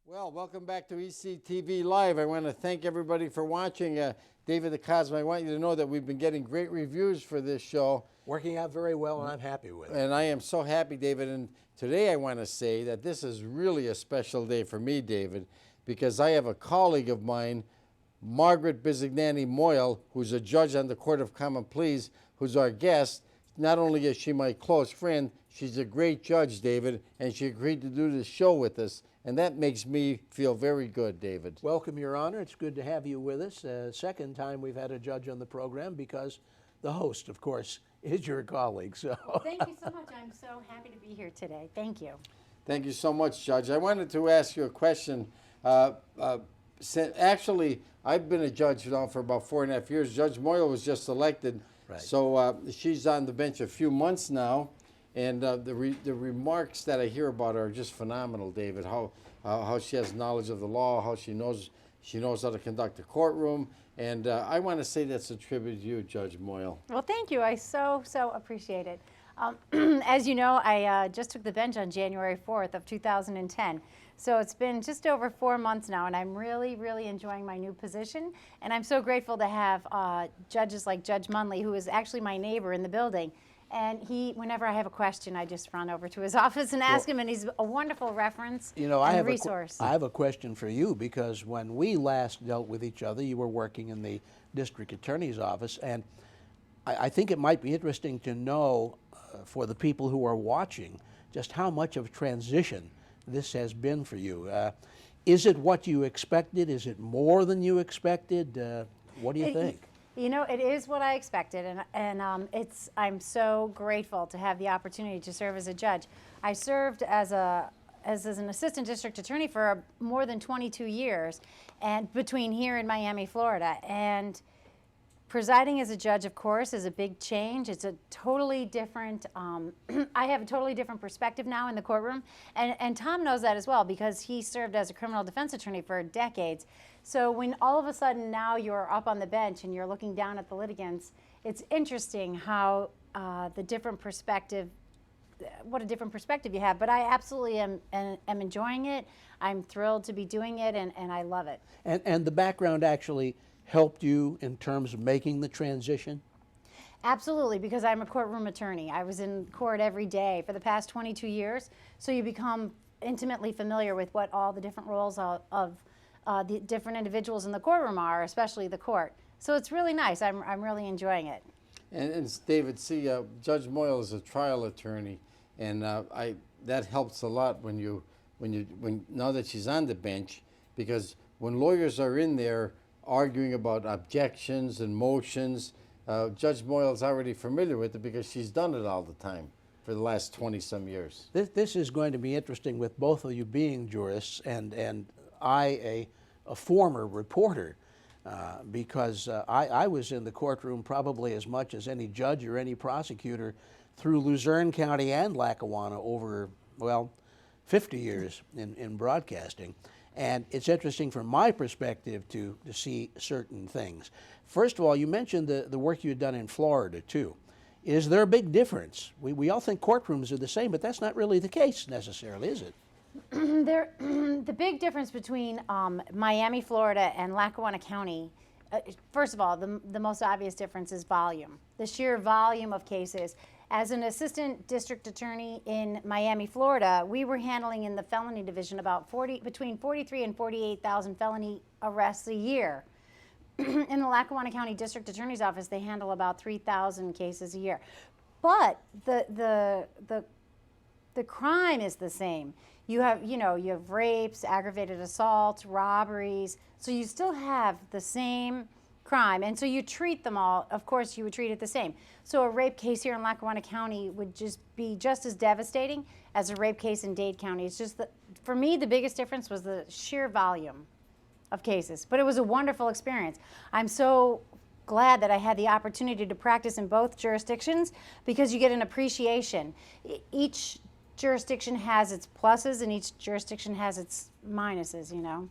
Well, welcome back to ECTV Live. I want to thank everybody for watching. David the Cosmo, I want you to know that we've been getting great reviews for this show. Working out very well, and I'm happy with it. And I am so happy, David. And today I want to say that this is really a special day for me, David, because I have a colleague of mine, Margaret Bisignani-Moyle, who's a judge on the Court of Common Pleas, who's our guest. Not only is she my close friend, she's a great judge, David, and she agreed to do this show with us. And that makes me feel very good, David. Welcome, Your Honor. It's good to have you with us. Second time we've had a judge on the program because the host, of course, is your colleague. So Thank you so much. I'm so happy to be here today. Thank you. Thank you so much, Judge. I wanted to ask you a question. Actually, I've been a judge now for about 4.5 years. Judge Moyle was just elected, Right. So she's on the bench a few months now. And the remarks that I hear about her are just phenomenal, David. How she has knowledge of the law, how she knows how to conduct a courtroom, and I want to say that's a tribute to you, Judge Moyle. Well, thank you. I so appreciate it. As you know, I just took the bench on January 4th of 2010. So it's been just over 4 months now, and I'm really, really enjoying my new position. And I'm so grateful to have judges like Judge Munley, who is actually my neighbor in the building. And whenever I have a question, I just run over to his office and ask him, and he's a wonderful reference and a resource. I have a question for you, because when we last dealt with each other, you were working in the district attorney's office, and I think it might be interesting to know for the people who are watching just how much of a transition this has been for you. Is it what you expected? Is it more than you expected? What do you think? You know, it is what I expected, and I'm so grateful to have the opportunity to serve as a judge. I served as an assistant district attorney for more than 22 years, and between here and Miami, Florida. And presiding as a judge, of course, is a big change. It's a totally different, I have a totally different perspective now in the courtroom. And Tom knows that as well, because he served as a criminal defense attorney for decades. So when all of a sudden now you're up on the bench and you're looking down at the litigants, it's interesting how what a different perspective you have. But I absolutely am enjoying it. I'm thrilled to be doing it, and I love it. And the background actually helped you in terms of making the transition? Absolutely, because I'm a courtroom attorney. I was in court every day for the past 22 years, so you become intimately familiar with what all the different roles of the different individuals in the courtroom are, especially the court. So it's really nice. I'm really enjoying it. And David, see, Judge Moyle is a trial attorney, and that helps a lot now that she's on the bench, because when lawyers are in there arguing about objections and motions, Judge Moyle's already familiar with it because she's done it all the time for the last 20-some years. This is going to be interesting with both of you being jurists and I, a former reporter, because I was in the courtroom probably as much as any judge or any prosecutor through Luzerne County and Lackawanna over, well, 50 years in broadcasting. And it's interesting from my perspective to see certain things. First of all, you mentioned the work you had done in Florida, too. Is there a big difference? We all think courtrooms are the same, but that's not really the case necessarily, is it? The big difference between Miami, Florida, and Lackawanna County, first of all, the most obvious difference is volume. The sheer volume of cases. As an assistant district attorney in Miami, Florida, we were handling in the felony division about between 43 and 48,000 felony arrests a year. In the Lackawanna County District Attorney's Office, they handle about 3,000 cases a year. But the crime is the same. You have rapes, aggravated assaults, robberies. So you still have the same crime, and so you treat them all. Of course, you would treat it the same. So a rape case here in Lackawanna County would just be just as devastating as a rape case in Dade County. It's just that, for me, the biggest difference was the sheer volume of cases. But it was a wonderful experience. I'm so glad that I had the opportunity to practice in both jurisdictions, because you get an appreciation. Each jurisdiction has its pluses and each jurisdiction has its minuses, you know.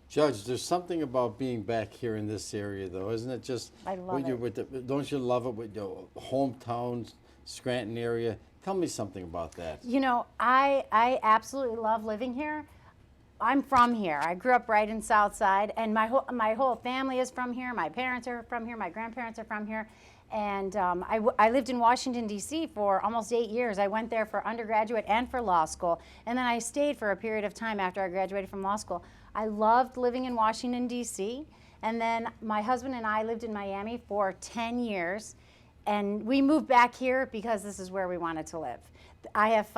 Judge, there's something about being back here in this area, though, isn't it? Just I love it. Don't you love it with your hometown, Scranton area? Tell me something about that. You know, I absolutely love living here. I'm from here. I grew up right in South Side, and my whole family is from here. My parents are from here. My grandparents are from here. And I lived in Washington, D.C. for almost 8 years. I went there for undergraduate and for law school. And then I stayed for a period of time after I graduated from law school. I loved living in Washington, D.C. And then my husband and I lived in Miami for 10 years. And we moved back here because this is where we wanted to live. I have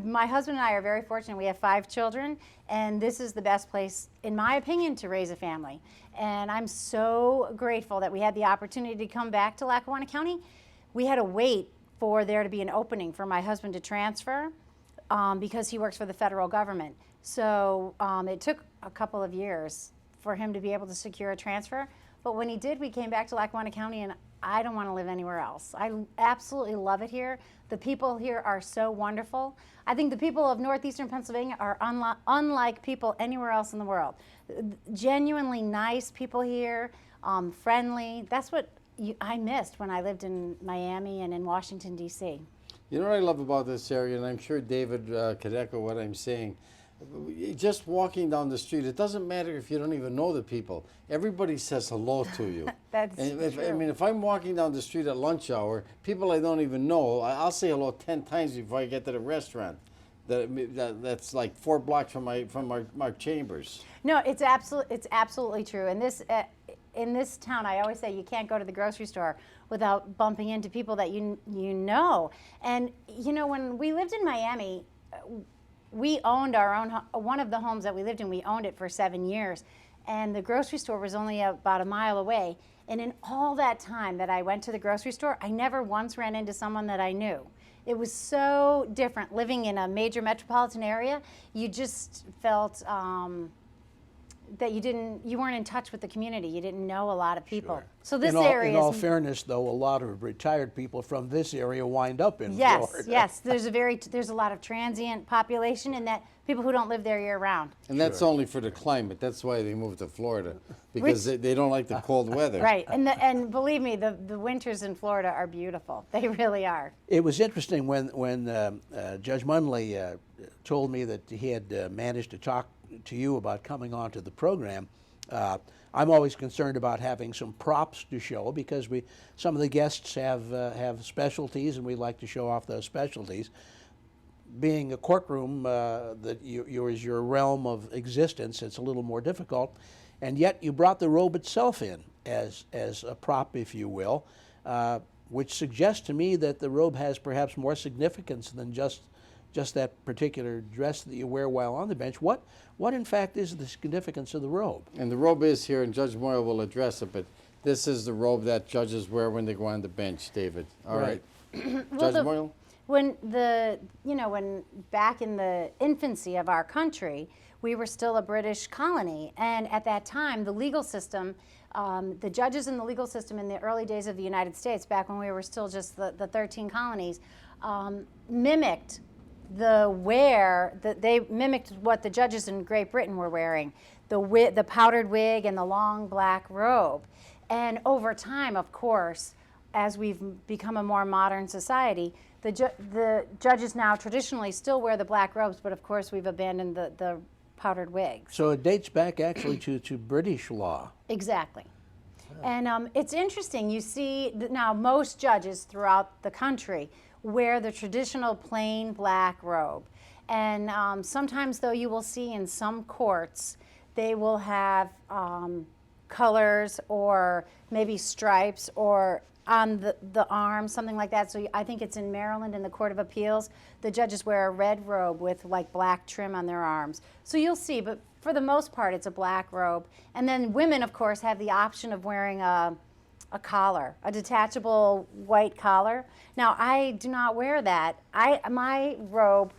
my husband and I are very fortunate. We have 5 children, and this is the best place, in my opinion, to raise a family. And I'm so grateful that we had the opportunity to come back to Lackawanna County. We had to wait for there to be an opening for my husband to transfer because he works for the federal government. So it took a couple of years for him to be able to secure a transfer. But when he did, we came back to Lackawanna County, and I don't want to live anywhere else. I absolutely love it here. The people here are so wonderful. I think the people of northeastern Pennsylvania are unlike people anywhere else in the world. Genuinely nice people here, friendly. That's what I missed when I lived in Miami and in Washington, D.C. You know what I love about this area, and I'm sure David could echo what I'm saying. Just walking down the street, it doesn't matter if you don't even know the people. Everybody says hello to you. That's true. I mean, if I'm walking down the street at lunch hour, people I don't even know, I'll say hello 10 times before I get to the restaurant. That's like 4 blocks from my chambers. No, it's absolutely true. And in this town, I always say you can't go to the grocery store without bumping into people that you know. And you know, when we lived in Miami, we owned our own, one of the homes that we lived in, we owned it for 7 years. And the grocery store was only about a mile away. And in all that time that I went to the grocery store, I never once ran into someone that I knew. It was so different living in a major metropolitan area. You just felt that you weren't in touch with the community. You didn't know a lot of people. Sure. So this in area all fairness, though, a lot of retired people from this area wind up in Florida. Yes, there's a lot of transient population, and that people who don't live there year round. And that's only for the climate. That's why they moved to Florida, because they don't like the cold weather. Right, and believe me, the winters in Florida are beautiful. They really are. It was interesting when Judge Munley told me that he had managed to talk to you about coming on to the program. I'm always concerned about having some props to show because some of the guests have specialties, and we like to show off those specialties. Being a courtroom that is your realm of existence, it's a little more difficult, and yet you brought the robe itself in as a prop, if you will, which suggests to me that the robe has perhaps more significance than just that particular dress that you wear while on the bench. What in fact is the significance of the robe? And the robe is here, and Judge Moyle will address it, but this is the robe that judges wear when they go on the bench, David. All right. Judge Moyle? When back in the infancy of our country, we were still a British colony, and at that time, the legal system, the judges in the legal system in the early days of the United States, back when we were still just the 13 colonies, mimicked they mimicked what the judges in Great Britain were wearing, the powdered wig and the long black robe. And over time, of course, as we've become a more modern society, the judges now traditionally still wear the black robes, but of course we've abandoned the powdered wigs. So it dates back actually to British law. Exactly. And it's interesting, you see now most judges throughout the country wear the traditional plain black robe. And sometimes, though, you will see in some courts, they will have colors or maybe stripes or on the arm, something like that. So I think it's in Maryland in the Court of Appeals, the judges wear a red robe with like black trim on their arms. So you'll see, but for the most part, it's a black robe. And then women, of course, have the option of wearing a collar, a detachable white collar. Now, I do not wear that. My robe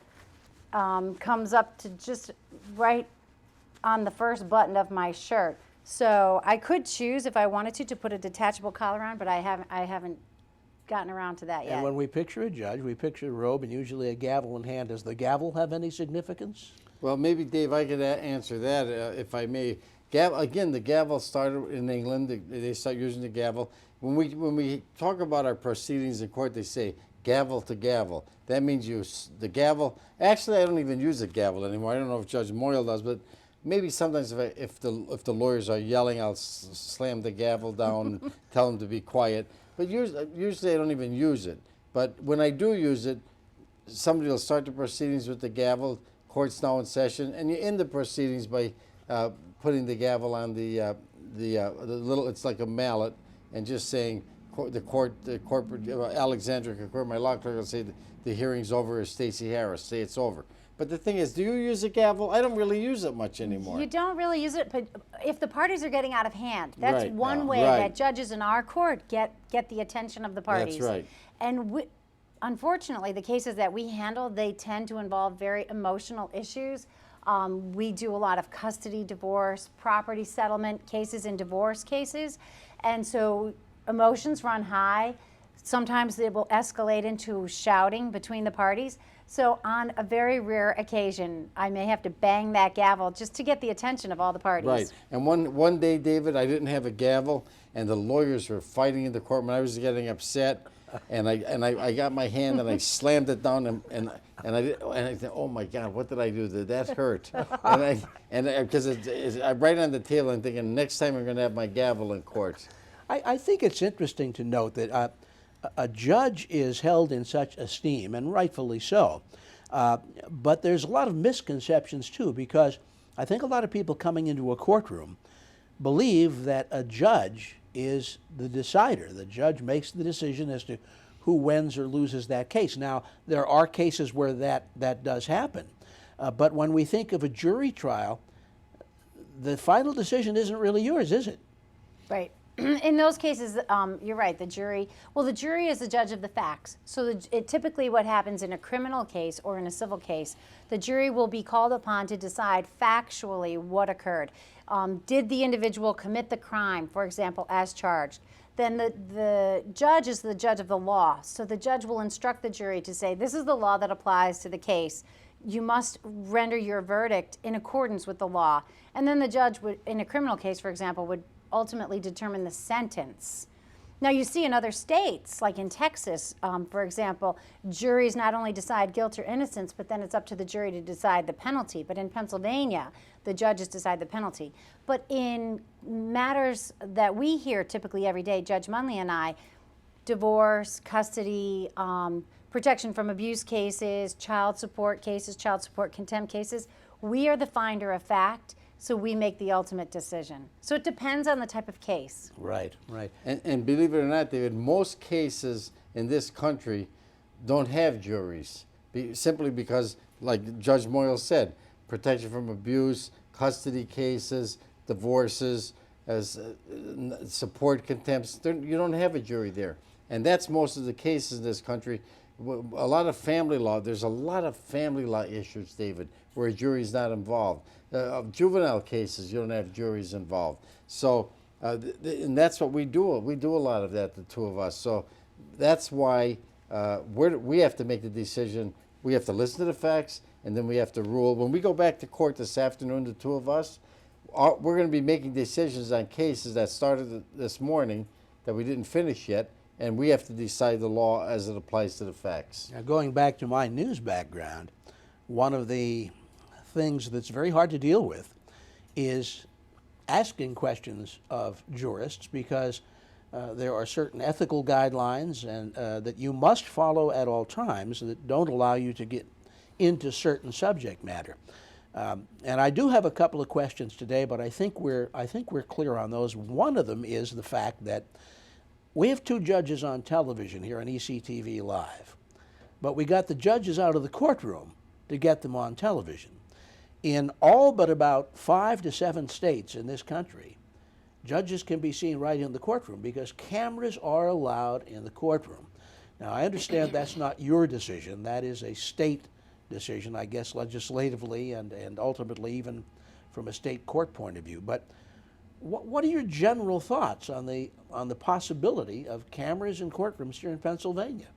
comes up to just right on the first button of my shirt. So I could choose if I wanted to put a detachable collar on, but I haven't gotten around to that yet. And when we picture a judge, we picture a robe and usually a gavel in hand. Does the gavel have any significance? Well, maybe, Dave, I could answer that if I may. Again, the gavel started in England. They start using the gavel. When we talk about our proceedings in court, they say gavel to gavel. That means the gavel. Actually, I don't even use a gavel anymore. I don't know if Judge Moyle does, but maybe sometimes if the lawyers are yelling, I'll slam the gavel down and tell them to be quiet. But usually I don't even use it. But when I do use it, somebody will start the proceedings with the gavel. Court's now in session, and you end the proceedings by putting the gavel on the little. It's like a mallet, and just saying Alexandra Court, my law clerk will say the hearing's over, or Stacey Harris say it's over. But the thing is, do you use a gavel? I don't really use it much anymore. You don't really use it, but if the parties are getting out of hand, that's Right. one way Right. that judges in our court get the attention of the parties. That's right. And unfortunately, the cases that we handle, they tend to involve very emotional issues. We do a lot of custody, divorce, property settlement cases and divorce cases. And so emotions run high. Sometimes they will escalate into shouting between the parties. So on a very rare occasion, I may have to bang that gavel just to get the attention of all the parties. Right. And one day, David, I didn't have a gavel, and the lawyers were fighting in the courtroom. I was getting upset, and I got my hand and I slammed it down, and I said, oh my God, what did I do? Did that hurt? Because I'm right on the table and thinking, next time I'm going to have my gavel in court. I think it's interesting to note that a judge is held in such esteem, and rightfully so. But there's a lot of misconceptions too, because I think a lot of people coming into a courtroom believe that a judge is the decider. The judge makes the decision as to who wins or loses that case. Now, there are cases where that does happen. But when we think of a jury trial, the final decision isn't really yours, is it? Right. In those cases, you're right. The jury is the judge of the facts. So typically what happens in a criminal case or in a civil case, the jury will be called upon to decide factually what occurred. Did the individual commit the crime, for example, as charged? Then the judge is the judge of the law. So the judge will instruct the jury to say, this is the law that applies to the case. You must render your verdict in accordance with the law. And then the judge would, in a criminal case, for example, would ultimately determine the sentence. Now you see in other states, like in Texas, for example, juries not only decide guilt or innocence, but then it's up to the jury to decide the penalty. But in Pennsylvania, the judges decide the penalty. But in matters that we hear typically every day, Judge Munley and I, divorce, custody, protection from abuse cases, child support contempt cases, we are the finder of fact. So we make the ultimate decision. So it depends on the type of case. Right, right. And believe it or not, David, most cases in this country don't have juries, simply because, like Judge Moyle said, protection from abuse, custody cases, divorces, support contempts, you don't have a jury there. And that's most of the cases in this country. A lot of family law, there's a lot of family law issues, David, where a jury's not involved. Juvenile cases, you don't have juries involved. So, and that's what we do. We do a lot of that, the two of us. So that's why we have to make the decision. We have to listen to the facts, and then we have to rule. When we go back to court this afternoon, the two of us, we're going to be making decisions on cases that started this morning that we didn't finish yet, and we have to decide the law as it applies to the facts. Now, going back to my news background, one of the things that's very hard to deal with is asking questions of jurists, because there are certain ethical guidelines and that you must follow at all times that don't allow you to get into certain subject matter. And I do have a couple of questions today, but I think we're clear on those. One of them is the fact that we have two judges on television here on ECTV Live, but we got the judges out of the courtroom to get them on television. In all but about 5 to 7 states in this country, judges can be seen right in the courtroom because cameras are allowed in the courtroom. Now, I understand that's not your decision. That is a state decision, I guess, legislatively and ultimately even from a state court point of view. But what are your general thoughts on the possibility of cameras in courtrooms here in Pennsylvania?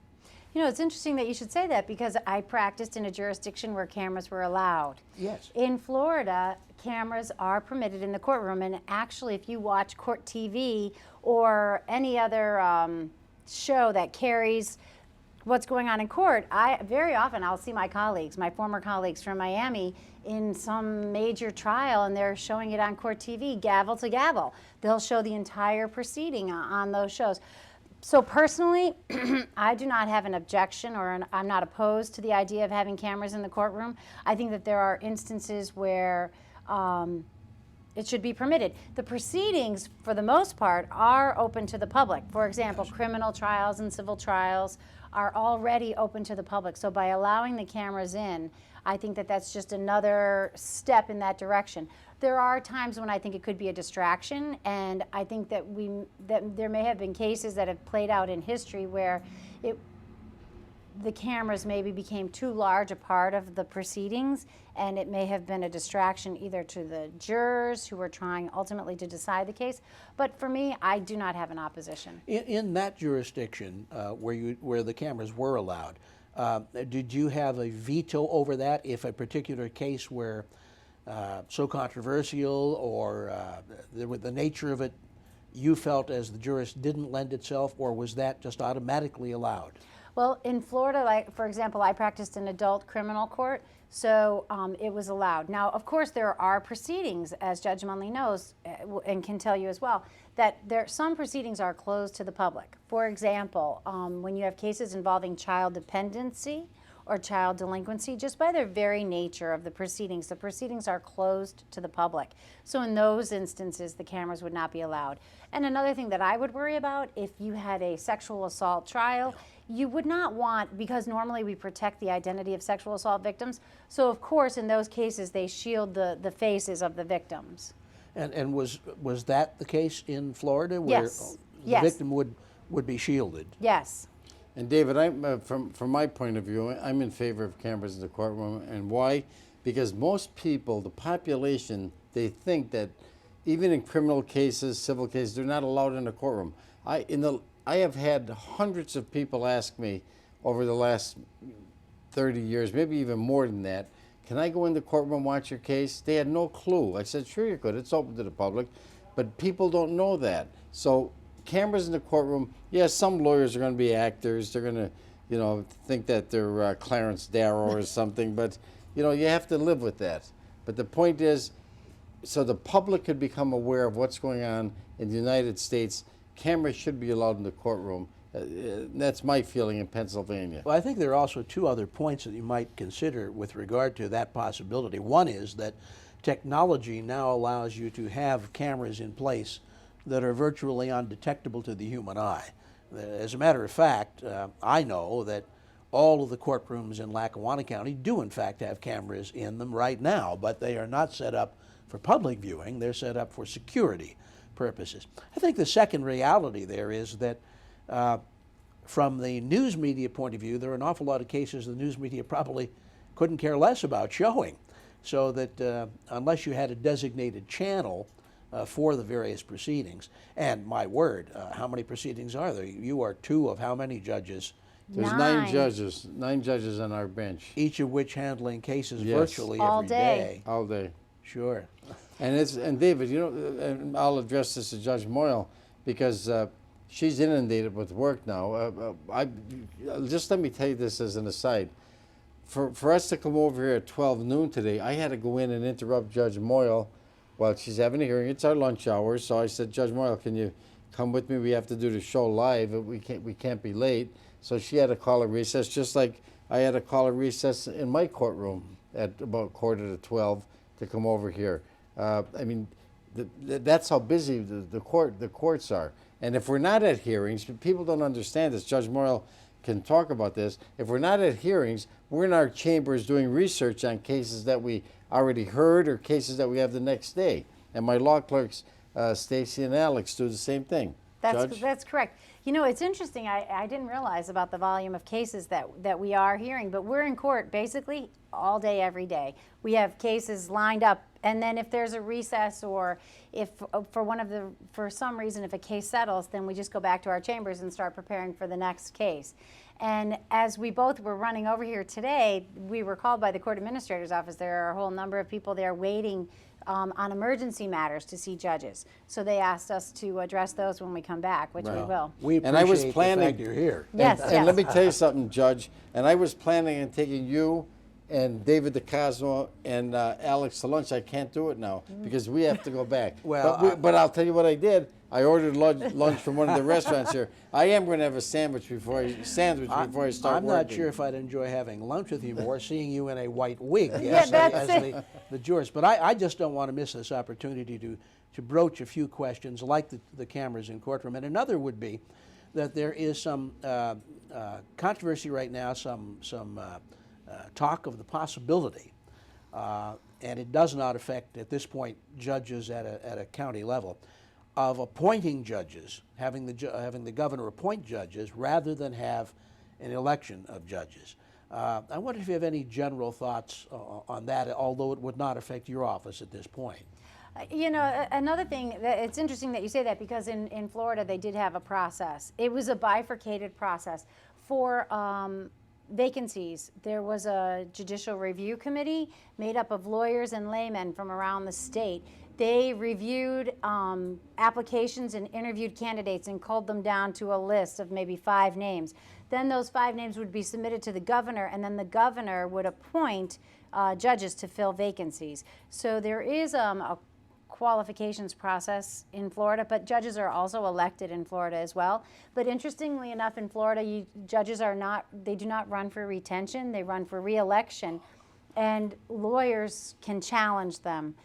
You know, it's interesting that you should say that because I practiced in a jurisdiction where cameras were allowed. Yes. In Florida, cameras are permitted in the courtroom, and actually if you watch court TV or any other show that carries what's going on in court, very often I'll see my colleagues, my former colleagues from Miami, in some major trial, and they're showing it on court TV, gavel to gavel. They'll show the entire proceeding on those shows. So personally, I do not have an objection, or I'm not opposed to the idea of having cameras in the courtroom. I think that there are instances where it should be permitted. The proceedings, for the most part, are open to the public. For example, criminal trials and civil trials are already open to the public. So by allowing the cameras in, I think that that's just another step in that direction. There are times when I think it could be a distraction, and I think that there may have been cases that have played out in history where the cameras maybe became too large a part of the proceedings, and it may have been a distraction either to the jurors who were trying ultimately to decide the case. But for me, I do not have an opposition. In that jurisdiction where the cameras were allowed, did you have a veto over that if a particular case were so controversial, or the nature of it you felt as the jurist didn't lend itself, or was that just automatically allowed? Well, in Florida, like, for example, I practiced in adult criminal court, so it was allowed. Now, of course, there are proceedings, as Judge Munley knows and can tell you as well, that some proceedings are closed to the public. For example, when you have cases involving child dependency or child delinquency, just by their very nature of the proceedings are closed to the public. So in those instances, the cameras would not be allowed. And another thing that I would worry about, if you had a sexual assault trial, you would not want, because normally we protect the identity of sexual assault victims, so of course in those cases they shield the faces of the victims. And was that the case in Florida, where Yes. the Yes. victim would be shielded? Yes. And David, from my point of view, I'm in favor of cameras in the courtroom. And why? Because most people, the population, they think that even in criminal cases, civil cases, they're not allowed in the courtroom. I have had hundreds of people ask me over the last 30 years, maybe even more than that, can I go in the courtroom and watch your case? They had no clue. I said, sure you could. It's open to the public. But people don't know that. So cameras in the courtroom, yes, some lawyers are going to be actors. They're going to, think that they're Clarence Darrow or something. But, you have to live with that. But the point is, so the public could become aware of what's going on in the United States, cameras should be allowed in the courtroom. That's my feeling in Pennsylvania. Well, I think there are also two other points that you might consider with regard to that possibility. One is that technology now allows you to have cameras in place that are virtually undetectable to the human eye. As a matter of fact, I know that all of the courtrooms in Lackawanna County do in fact have cameras in them right now, but they are not set up for public viewing. They're set up for security purposes. I think the second reality there is that from the news media point of view, there are an awful lot of cases the news media probably couldn't care less about showing, so that unless you had a designated channel for the various proceedings, and my word, how many proceedings are there? You are two of how many judges? There's nine judges on our bench. Each of which handling cases Yes. virtually All every day. day. All day. Sure. And David, and I'll address this to Judge Moyle, because she's inundated with work now. Just let me tell you this as an aside. For us to come over here at 12 noon today, I had to go in and interrupt Judge Moyle while she's having a hearing. It's our lunch hour, so I said, Judge Moyle, can you come with me? We have to do the show live. We can't be late. So she had to call a recess, just like I had to call a recess in my courtroom at about 11:45 to come over here. That's how busy the courts are. And if we're not at hearings, people don't understand this. Judge Moyle can talk about this. If we're not at hearings, we're in our chambers doing research on cases that we already heard or cases that we have the next day. And my law clerks, Stacy and Alex, do the same thing. That's correct. It's interesting. I didn't realize about the volume of cases that we are hearing, but we're in court basically all day, every day. We have cases lined up, and then if there's a recess, or if for some reason if a case settles, then we just go back to our chambers and start preparing for the next case. And as we both were running over here today, we were called by the court administrator's office. There are a whole number of people there waiting on emergency matters to see judges. So they asked us to address those when we come back, which we Right. will. We And I was appreciate the planning- fact you're here. Yes, And yes. let me tell you something, Judge. And I was planning on taking you and David DeCosmo and Alex to lunch. I can't do it now because we have to go back. Well, but I'll tell you what I did. I ordered lunch from one of the restaurants here. I am going to have a sandwich before I start I'm working. not sure if I'd enjoy having lunch with you more, seeing you in a white wig Yeah, that's as it. the jurist. But I just don't want to miss this opportunity to broach a few questions like the cameras in courtroom. And another would be that there is some controversy right now, some talk of the possibility, and it does not affect at this point judges at a county level, of appointing judges, having the governor appoint judges rather than have an election of judges. I wonder if you have any general thoughts on that, although it would not affect your office at this point. You know, another thing, it's interesting that you say that because in Florida they did have a process. It was a bifurcated process. For vacancies, there was a judicial review committee made up of lawyers and laymen from around the state. They reviewed applications and interviewed candidates and culled them down to a list of maybe 5 names. Then those 5 names would be submitted to the governor, and then the governor would appoint judges to fill vacancies. So there is a qualifications process in Florida, but judges are also elected in Florida as well. But interestingly enough, in Florida, judges they do not run for retention, they run for re-election, and lawyers can challenge them.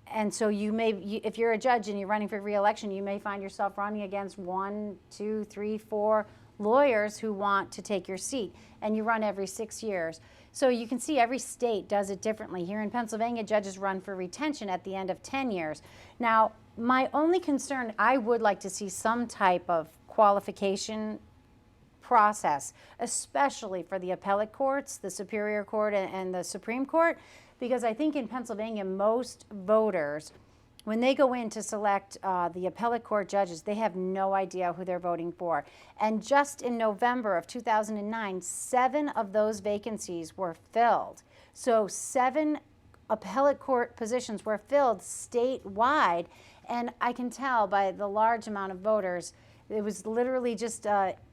And so if you're a judge and you're running for re-election, you may find yourself running against 1, 2, 3, 4 lawyers who want to take your seat, and you run every 6 years. So you can see every state does it differently. Here in Pennsylvania, judges run for retention at the end of 10 years. Now, my only concern, I would like to see some type of qualification process, especially for the appellate courts, the Superior Court and the Supreme Court, because I think in Pennsylvania, most voters, when they go in to select the appellate court judges, they have no idea who they're voting for. And just in November of 2009, 7 of those vacancies were filled. So 7 appellate court positions were filled statewide. And I can tell by the large amount of voters, it was literally just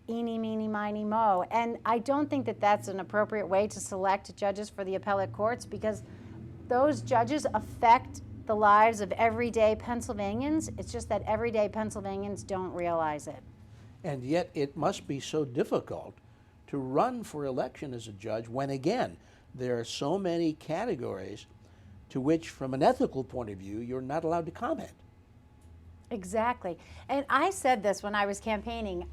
eeny, meeny, miny, mo. And I don't think that that's an appropriate way to select judges for the appellate courts, because those judges affect the lives of everyday Pennsylvanians. It's just that everyday Pennsylvanians don't realize it. And yet it must be so difficult to run for election as a judge when, again, there are so many categories to which, from an ethical point of view, you're not allowed to comment. Exactly. And I said this when I was campaigning.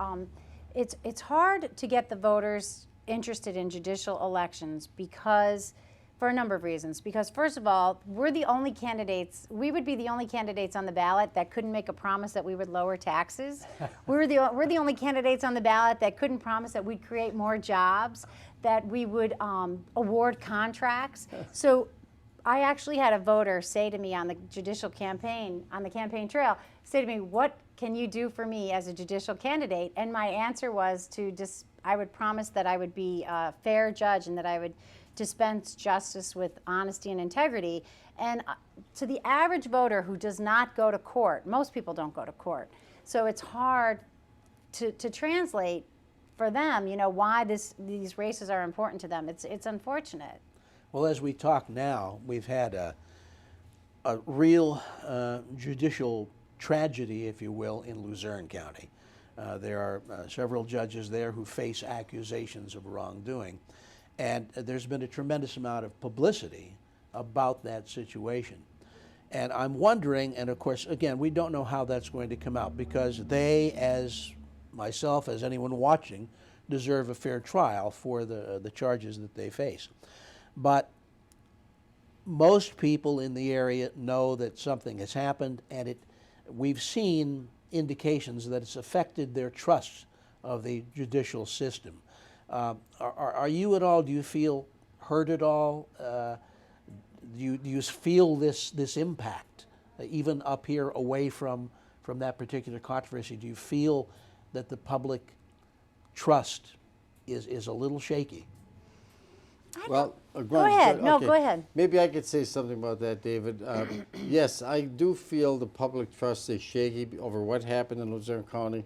It's hard to get the voters interested in judicial elections because, for a number of reasons. Because first of all, we would be the only candidates on the ballot that couldn't make a promise that we would lower taxes. we're the only candidates on the ballot that couldn't promise that we'd create more jobs, that we would award contracts. So I actually had a voter say to me on the judicial campaign, on the campaign trail, say to me, "What can you do for me as a judicial candidate?" And my answer was I would promise that I would be a fair judge and that I would dispense justice with honesty and integrity. And to the average voter who does not go to court, most people don't go to court, so it's hard to translate for them, why these races are important to them. It's unfortunate. Well, as we talk now, we've had a real judicial tragedy, if you will, in Luzerne County. There are several judges there who face accusations of wrongdoing. And there's been a tremendous amount of publicity about that situation. And I'm wondering, and of course, again, we don't know how that's going to come out, because they, as myself, as anyone watching, deserve a fair trial for the charges that they face. But most people in the area know that something has happened, and we've seen indications that it's affected their trust of the judicial system. Are you at all, do you feel hurt at all? Do you feel this impact, even up here away from that particular controversy? Do you feel that the public trust is a little shaky? Well, Go ahead. No, go ahead. Maybe I could say something about that, David. Yes, I do feel the public trust is shaky over what happened in Luzerne County.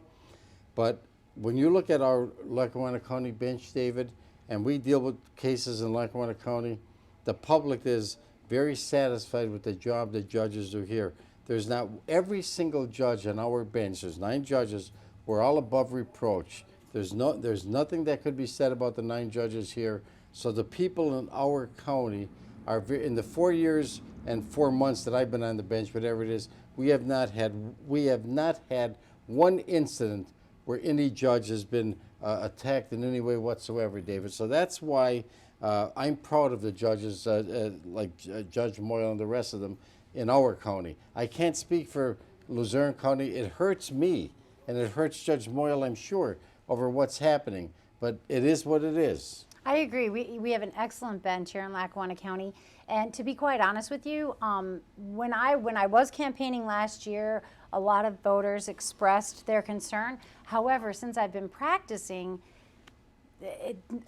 But when you look at our Lackawanna County bench, David, and we deal with cases in Lackawanna County, the public is very satisfied with the job the judges do here. There's not every single judge on our bench. There's 9 judges. We're all above reproach. There's nothing that could be said about the 9 judges here. So the people in our county are in the 4 years and 4 months that I've been on the bench, whatever it is, we have not had one incident where any judge has been attacked in any way whatsoever, David. So that's why I'm proud of the judges like Judge Moyle and the rest of them in our county. I can't speak for Luzerne County. It hurts me, and it hurts Judge Moyle, I'm sure, over what's happening. But it is what it is. I agree. We have an excellent bench here in Lackawanna County. And to be quite honest with you, when I was campaigning last year, a lot of voters expressed their concern. However, since I've been practicing,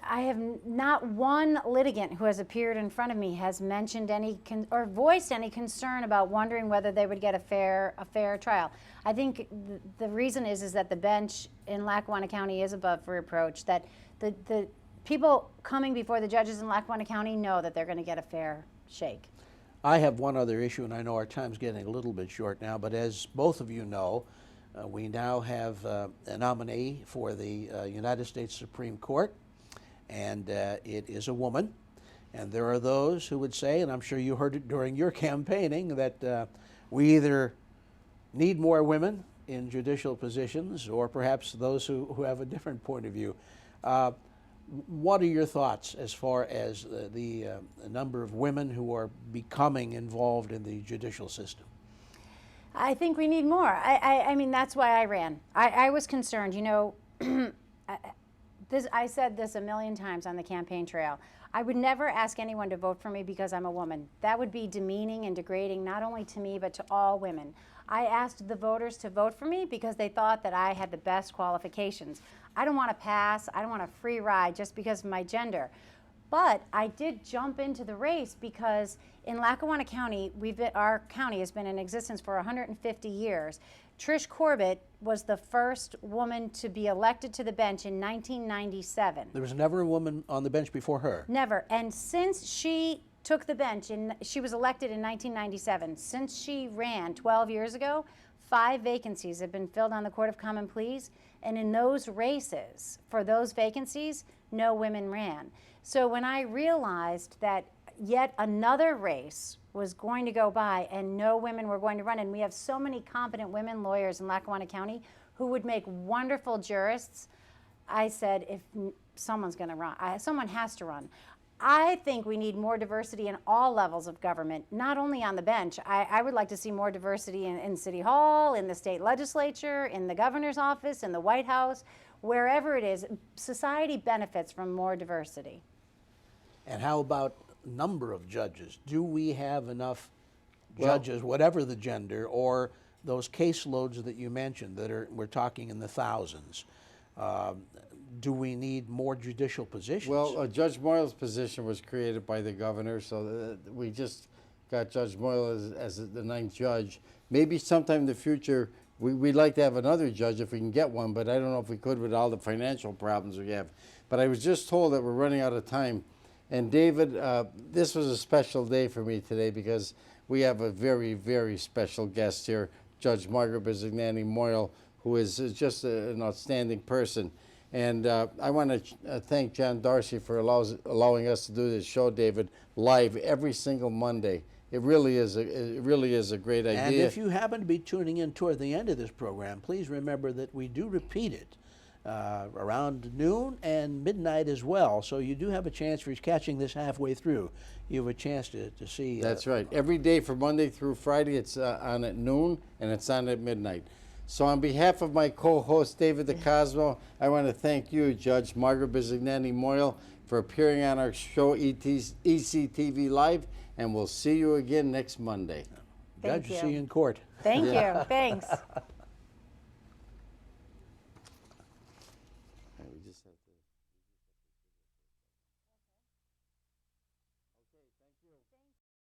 I have not one litigant who has appeared in front of me has mentioned any or voiced any concern about wondering whether they would get a fair trial. I think the reason is that the bench in Lackawanna County is above reproach, that the people coming before the judges in Lackawanna County know that they're going to get a fair shake. I have one other issue, and I know our time's getting a little bit short now, but as both of you know, we now have a nominee for the United States Supreme Court, and it is a woman. And there are those who would say, and I'm sure you heard it during your campaigning, that we either need more women in judicial positions, or perhaps those who have a different point of view. What are your thoughts as far as the number of women who are becoming involved in the judicial system? I think we need more. I mean, that's why I ran. I was concerned, you know, I said this a million times on the campaign trail. I would never ask anyone to vote for me because I'm a woman. That would be demeaning and degrading not only to me, but to all women. I asked the voters to vote for me because they thought that I had the best qualifications. I don't want to pass. I don't want a free ride just because of my gender. But I did jump into the race because in Lackawanna County, our county has been in existence for 150 years. Trish Corbett was the first woman to be elected to the bench in 1997. There was never a woman on the bench before her? Never. And since she took the bench, she was elected in 1997. Since she ran 12 years ago, 5 vacancies have been filled on the Court of Common Pleas. And in those races, for those vacancies, no women ran. So when I realized that yet another race was going to go by and no women were going to run, and we have so many competent women lawyers in Lackawanna County who would make wonderful jurists, I said, if someone's going to run, someone has to run. I think we need more diversity in all levels of government, not only on the bench. I would like to see more diversity in City Hall, in the state legislature, in the governor's office, in the White House, wherever it is. Society benefits from more diversity. And how about number of judges? Do we have enough judges, whatever the gender, or those caseloads that you mentioned that we're talking in the thousands? Do we need more judicial positions? Well, Judge Moyle's position was created by the governor, so we just got Judge Moyle as the 9th judge. Maybe sometime in the future, we'd like to have another judge if we can get one, but I don't know if we could with all the financial problems we have. But I was just told that we're running out of time. And David, this was a special day for me today because we have a very, very special guest here, Judge Margaret Bisignani-Moyle, who is just an outstanding person. And I want to thank John Darcy for allowing us to do this show, David, live every single Monday. It really is a great idea. And if you happen to be tuning in toward the end of this program, please remember that we do repeat it around noon and midnight as well. So you do have a chance for catching this halfway through. You have a chance to see. That's right. Every day from Monday through Friday, it's on at noon and it's on at midnight. So on behalf of my co-host, David DeCosmo, I want to thank you, Judge Margaret Bisignani-Moyle, for appearing on our show, ECTV Live, and we'll see you again next Monday. Judge, see you in court. Thank you. Thanks.